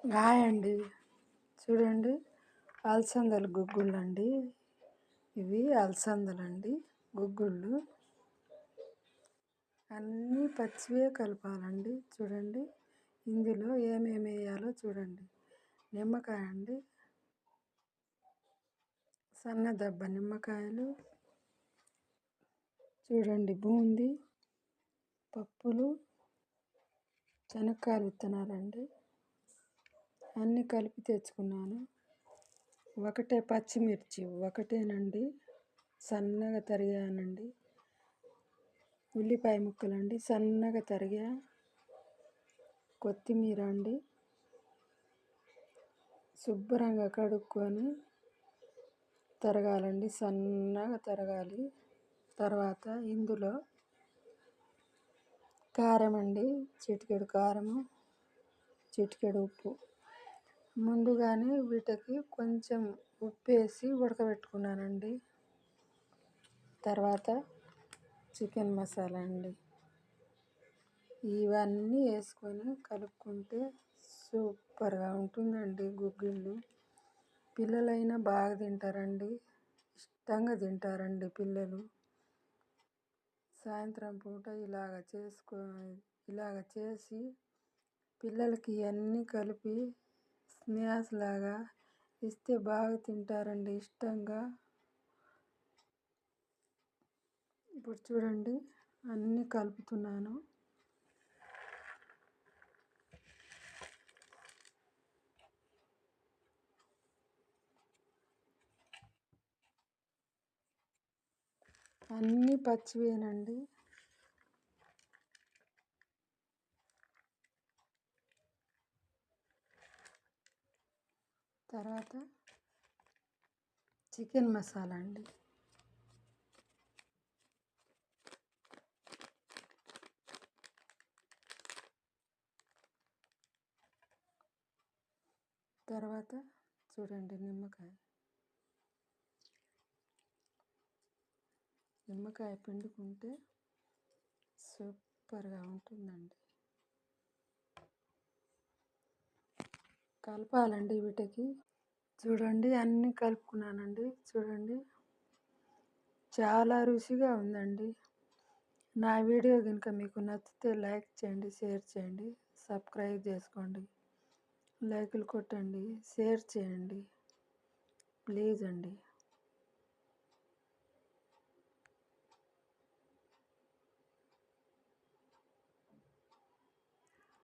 Hi అండి. చూడండి, అలసందల గుగ్గుళ్ళండి. ఇవి అలసందలండి, గుగ్గుళ్ళు. అన్నీ పచ్చివే కలపాలండి. చూడండి, ఇందులో ఏమేమి వేయాలో చూడండి. నిమ్మకాయ అండి, సన్న దెబ్బ నిమ్మకాయలు, చూడండి బూందీ, పప్పులు, శనక్కాయల విత్తనాలండి. అన్నీ కలిపి తెచ్చుకున్నాను. ఒకటే పచ్చిమిర్చి ఒకటేనండి, సన్నగా తరిగానండి. ఉల్లిపాయ ముక్కలండి, సన్నగా తరిగా. కొత్తిమీర అండి, శుభ్రంగా కడుక్కొని తరగాలండి, సన్నగా తరగాలి. తర్వాత ఇందులో కారం అండి, చిటికెడు కారము, చిటికెడు ఉప్పు. ముందుగానే వీటికి కొంచెం ఉప్పు వేసి ఉడకబెట్టుకున్నానండి. తర్వాత చికెన్ మసాలా అండి, ఇవన్నీ వేసుకొని కలుపుకుంటే సూపర్గా ఉంటుందండి గుగ్గిళ్ళు. పిల్లలైనా బాగా తింటారండి, ఇష్టంగా తింటారండి పిల్లలు. సాయంత్రం పూట ఇలాగ చేసి పిల్లలకి ఇవన్నీ కలిపి స్నాక్స్ లాగా ఇస్తే బాగా తింటారండి ఇష్టంగా. ఇప్పుడు చూడండి, అన్నీ కలుపుతున్నాను. అన్నీ పచ్చివేనండి. తర్వాత చికెన్ మసాలా అండి, తర్వాత చూడండి నిమ్మకాయ పిండుకుంటే సూపర్గా ఉంటుందండి. కలపాలండి వీటికి. చూడండి, అన్నీ కలుపుకున్నానండి. చూడండి, చాలా రుచిగా ఉందండి. నా వీడియో కనుక మీకు నచ్చితే లైక్ చేయండి, షేర్ చేయండి, సబ్స్క్రైబ్ చేసుకోండి, లైకులు కొట్టండి, షేర్ చేయండి, ప్లీజ్ అండి.